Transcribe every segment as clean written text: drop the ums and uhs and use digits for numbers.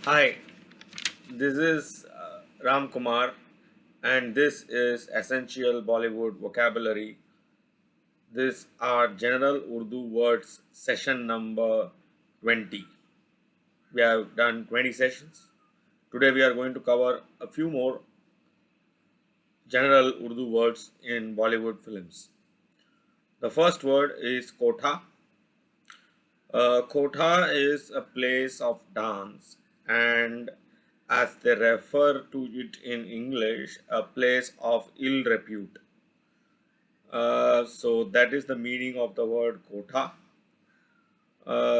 Hi, this is Ram Kumar, and this is Essential Bollywood Vocabulary. These are General Urdu Words session number 20. We have done 20 sessions. Today we are going to cover a few more General Urdu words in Bollywood films. The first word is Kotha. Kotha is a place of dance, and as they refer to it in English, a place of ill repute. So that is the meaning of the word kotha.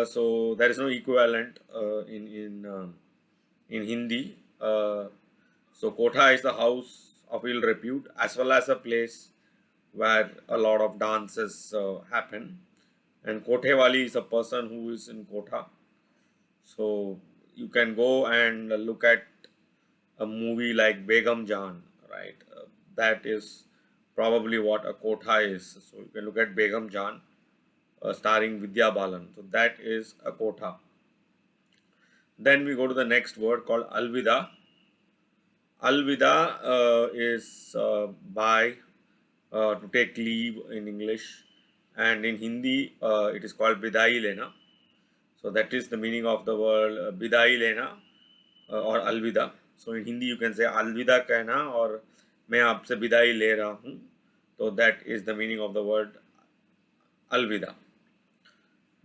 So there is no equivalent in Hindi. So kotha is the house of ill repute as well as a place where a lot of dances happen. And kothewali is a person who is in kotha. So you can go and look at a movie like Begum Jaan, right? That is probably what a kotha is. So you can look at Begum Jaan, starring Vidya Balan. So that is a kotha. Then we go to the next word called Alvida. Alvida is bye, to take leave in English, and in Hindi it is called Bidai Lena. So that is the meaning of the word Bidai Lena और अलविदा. सो इन Hindi you can say अलविदा कहना और मैं आपसे विदाई ले रहा हूँ. तो that is the meaning of the word अलविदा.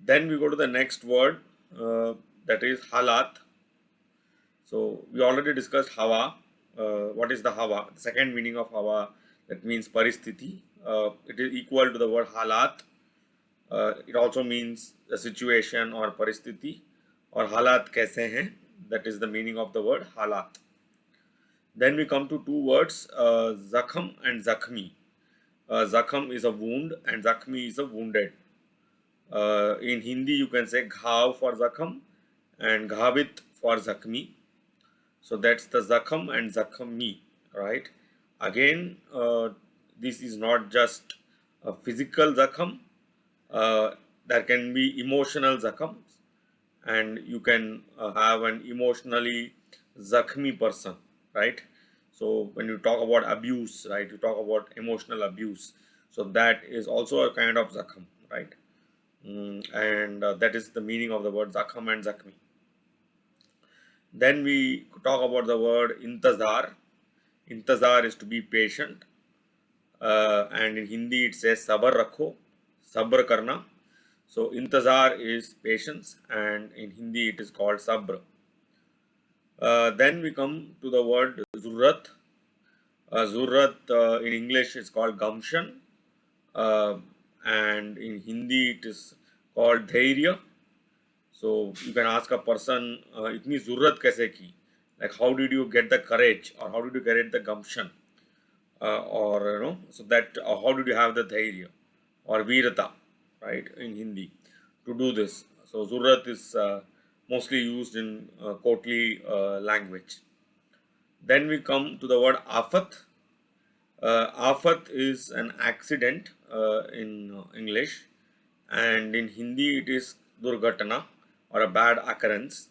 Then we go to the next word, that is halat. So we already discussed hawa. What is the hawa? The second meaning of hawa, that means paristhiti. It is equal to the word halat. It also means the situation or paristhiti, or halat kaise hain. That is the meaning of the word halat. Then we come to two words, zakham and zakhmi. Zakham is a wound and zakhmi is a wounded. In Hindi, you can say ghav for zakham and ghavit for zakhmi. So that's the zakham and zakhmi, right? Again, this is not just a physical zakham. There can be emotional zakhams, and you can have an emotionally zakhmi person, right? So when you talk about abuse, right, you talk about emotional abuse. So that is also a kind of zakham, right? And that is the meaning of the word zakham and zakhmi. Then we talk about the word intazar. Intazar is to be patient, and in Hindi it says sabar rakho, sabr karna. So intazar is patience, and in Hindi it is called sabr. Then we come to the word zurrat. Zurrat in English is called gumption, uh, and in Hindi it is called dhairya. So you can ask a person, "Itni zurrat kaise ki?" Like, how did you get the courage, or how did you get the gumption, or so that how did you have the dhairya or virata, right, in Hindi to do this? So zurrat is mostly used in courtly language. Then we come to the word afat. Afat is an accident in English, and in Hindi it is durghatana, or a bad occurrence.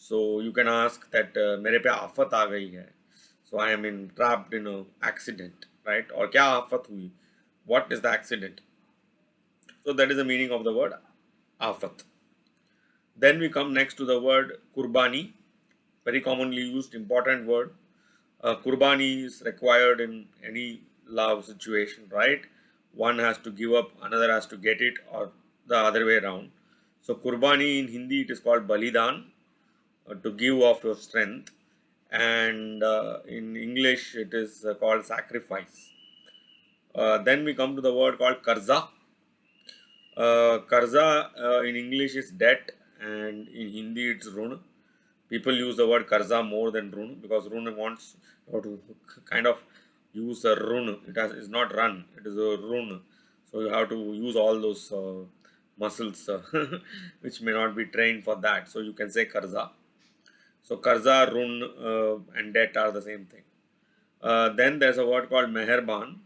So you can ask that मेरे पे आफत आ गई है. So I am trapped in a accident, right? और क्या आफत हुई? What is the accident? So that is the meaning of the word afat. Then we come next to the word kurbani, very commonly used, important word. Kurbani is required in any love situation, right? One has to give up, another has to get it, or the other way around. So kurbani in Hindi it is called balidan, to give of your strength, and in English it is called sacrifice. Then we come to the word called karza. Karza in English is debt, and in Hindi it's run. People use the word karza more than run, because run wants to kind of use a run. Is not run, it is a run. So you have to use all those muscles which may not be trained for that. So you can say karza. So karza, run, and debt are the same thing. Then there's a word called meherban.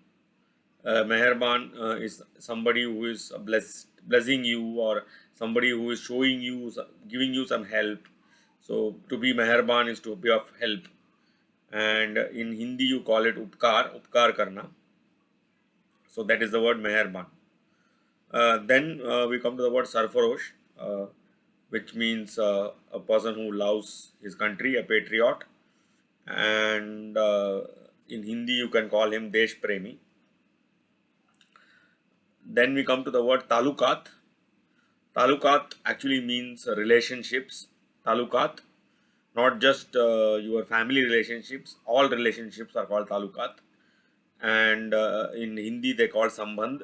Meherban is somebody who is blessing you, or somebody who is showing you, giving you some help. So to be meherban is to be of help, and in Hindi you call it upkar karna. So that is the word meherban. Then we come to the word sarfarosh, which means a person who loves his country, a patriot, and in Hindi you can call him desh premi. Then we come to the word talukat. Talukat actually means relationships. Talukat, not just your family relationships, all relationships are called talukat. And in Hindi they call sambandh.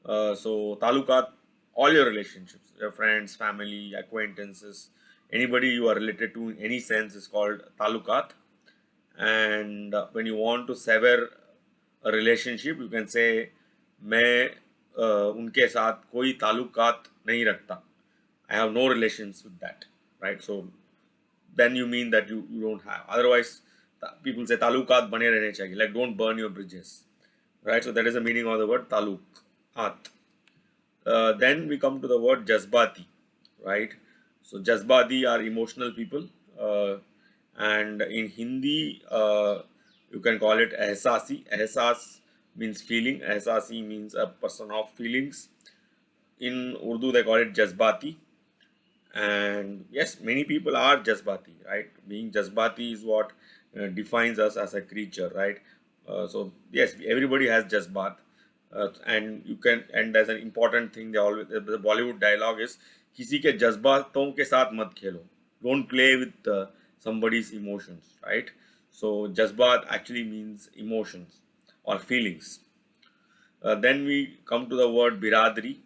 So talukat, all your relationships, your friends, family, acquaintances, anybody you are related to in any sense is called talukat. And when you want to sever a relationship, you can say मैं उनके साथ कोई ताल्लुकात नहीं रखता. I have no relations with that, right? So then you mean that you don't have. Otherwise, people say talukat bane rehne chahiye, like don't burn your bridges, right? So that is the meaning of the word talukat. Then we come to the word jazbati, right? So jazbati are emotional people, and in Hindi you can call it ehsasi. Ehsas means feeling. Ehsasi means a person of feelings. In Urdu they call it jazbati. And yes, many people are jazbati, right? Being jazbati is what defines us as a creature, right? So yes, everybody has jazbat, and you can, and as an important thing, they always, the Bollywood dialogue is किसी के जज्बातों के साथ मत खेलो. Don't play with somebody's emotions, right? So jazbat actually means emotions or feelings. Then we come to the word biradri.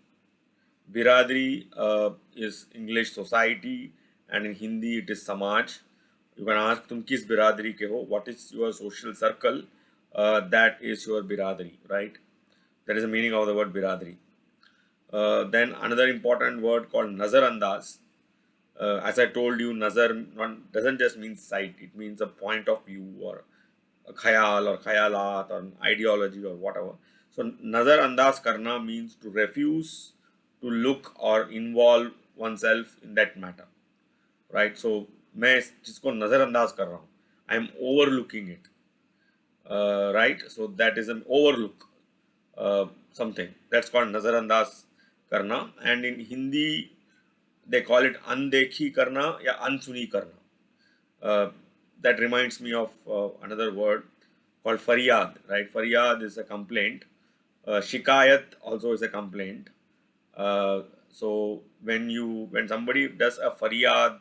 Biradri is English society, and in Hindi it is Samaj. You can ask तुम किस बिरादरी के हो? What is your social circle? That is your biradri, right? That is the meaning of the word biradri. Then another important word called nazarandaz. As I told you, nazar doesn't just mean sight; it means a point of view or a khayal or khayalat or an ideology or whatever. So nazarandaz karna means to refuse to look or involve oneself in that matter, right? So मैं इस चीज को नजरअंदाज कर रहा हूँ. I am overlooking it, right? So that is an overlook, something that's called nazarandaz karna. And in Hindi they call it अनदेखी करना या अनसुनी करना. That reminds me of another word called faryad, right? Faryad is a complaint. Shikayat also is a complaint. So when somebody does a faryad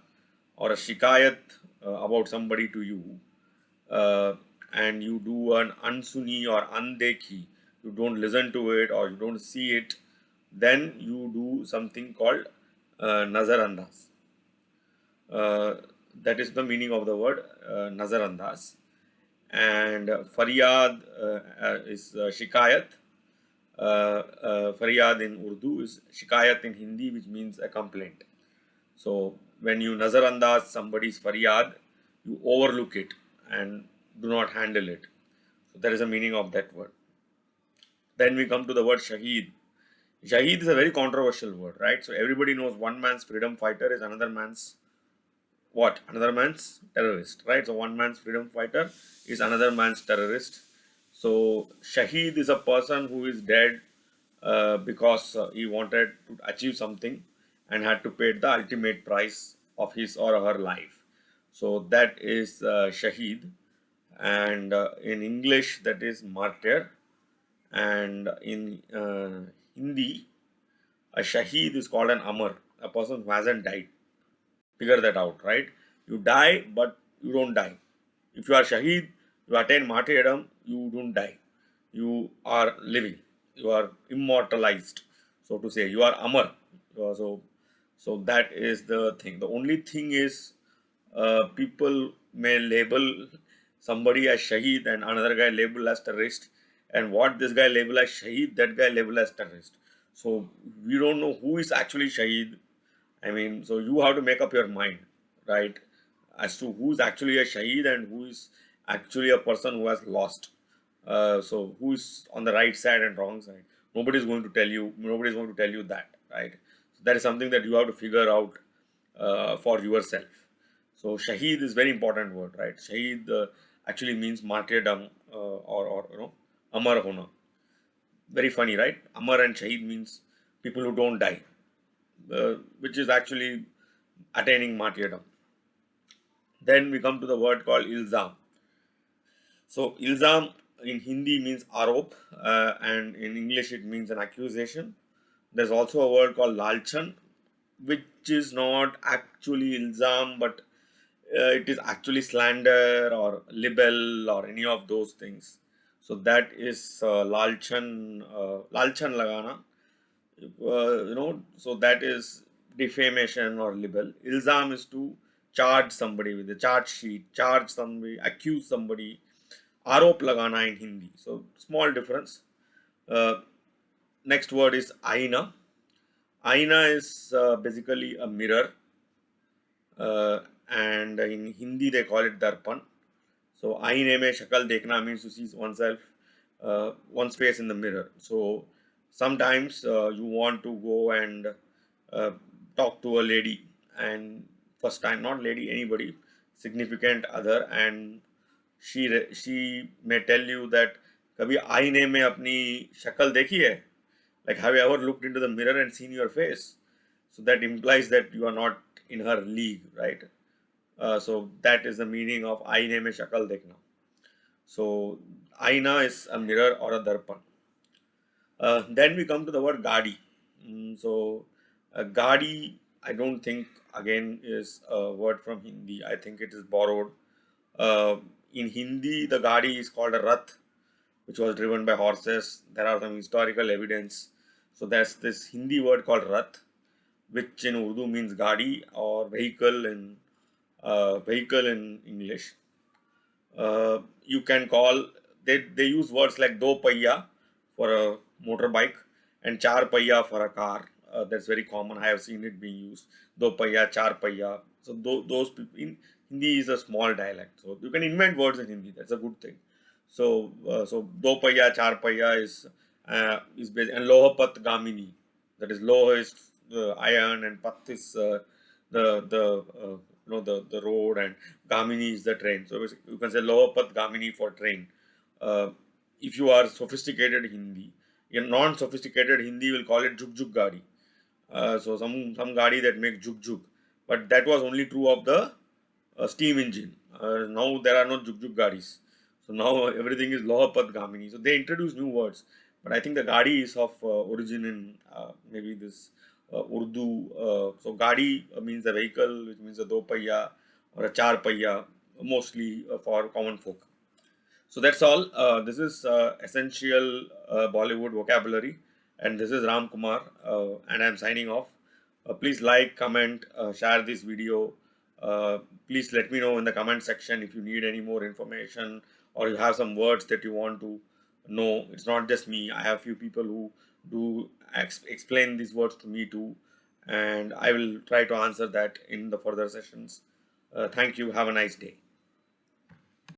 or a shikayat about somebody to you, uh, and you do an unsuni or undekhi, you don't listen to it or you don't see it, then you do something called nazarandaz. That is the meaning of the word nazarandaz. And faryad is shikayat. Faryad in Urdu is shikayat in Hindi, which means a complaint. So when you nazarandaz somebody's faryad, you overlook it and do not handle it. So that is the meaning of that word. Then we come to the word shaheed. Shaheed is a very controversial word, right? So everybody knows one man's freedom fighter is another man's what? Another man's terrorist, right? So one man's freedom fighter is another man's terrorist. So shaheed is a person who is dead because he wanted to achieve something and had to pay the ultimate price of his or her life. So that is shaheed, and in English that is martyr, and in Hindi a shaheed is called an amar, a person who hasn't died. Figure that out, right? You die, but you don't die. If you are shaheed, you attain martyrdom, you don't die. You are living. You are immortalized, so to say. You are amar. So that is the thing. The only thing is, people may label somebody as shaheed and another guy label as terrorist, and what this guy label as shaheed, that guy label as terrorist. So we don't know who is actually shaheed. I mean, so you have to make up your mind, right, as to who is actually a shaheed and who is actually a person who has lost. So who is on the right side and wrong side? Nobody is going to tell you. Nobody is going to tell you that, right? So that is something that you have to figure out for yourself. So Shaheed is very important word, right? Shaheed actually means martyrdom, or Amar Hona. Very funny, right? Amar and Shaheed means people who don't die, which is actually attaining martyrdom. Then we come to the word called ilzam. So ilzam in Hindi means arop, and in English it means an accusation. There's also a word called lalchan, which is not actually ilzam, but it is actually slander or libel or any of those things. So that is lalchan lagana. So that is defamation or libel. Ilzam is to charge somebody with a charge sheet, charge somebody, accuse somebody. Arop lagana in Hindi. So small difference. Uh, Next word is aina. Aina is basically a mirror, and in Hindi they call it darpan. So aine mein shakal dekhna means to see oneself, one's face in the mirror. So sometimes you want to go and uh, talk to a lady, and first time, not lady, anybody, significant other, and she may tell you that कभी आईने में अपनी शक्ल देखी है, like have you ever looked into the mirror and seen your face? So that implies that you are not in her league, right? So that is the meaning of आईने में शक्ल देखना. So aina is a mirror or a darpan. Then we come to the word gadi. So gadi, I don't think again is a word from Hindi. I think it is borrowed. Uh, in Hindi, the gadi is called a rath, which was driven by horses. There are some historical evidence. So there's this Hindi word called rath, which in Urdu means gadi or vehicle in English. You can call, they use words like do payya for a motorbike and char payya for a car. That's very common. I have seen it being used. Do payya, char payya. So those people in Hindi is a small dialect. So you can invent words in Hindi. That's a good thing. So do payya, char payya is based, and lohapat gamini. That is loha is iron and pat is the road, and Gamini is the train. So you can say Lohapat Gamini for train. Uh, if you are sophisticated Hindi, in non-sophisticated Hindi will call it Juk Juk Gadi. So some gadi that make Juk Juk, but that was only true of the steam engine. Now there are no Juk Juk Gadis. So now everything is Lohapat Gamini. So they introduce new words, but I think the Gadi is of origin in maybe this Urdu. So Gadi means a vehicle, which means a do payya or a char payya, mostly for common folk. So that's all. This is essential Bollywood vocabulary, and this is Ram Kumar, and I'm signing off. Please like, comment, share this video. Uh, Please let me know in the comment section if you need any more information or you have some words that you want to know. It's not just me. I have few people who do explain these words to me too, and I will try to answer that in the further sessions. Thank you. Have a nice day.